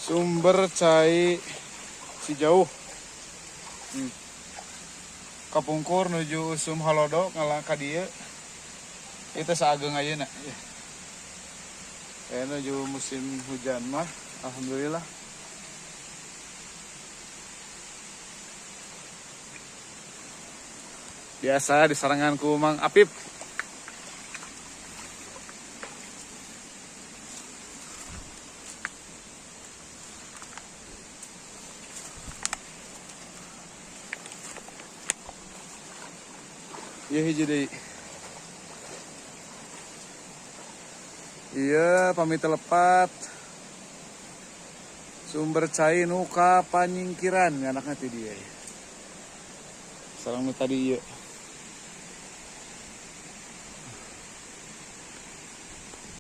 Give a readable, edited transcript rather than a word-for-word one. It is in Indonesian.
Sumber cai si jauh. Kapungkur nuju Usum Halodo ngalah ka dieu. Itu saageng ayeuna. Nuju musim hujan mah alhamdulillah. Biasa disarangan ku Mang Apip. Iya hiji deui. Iya pamit telepat. Sumber cai nu ka panyingkiran anakna ti dieu. Sareng nu tadi ieu.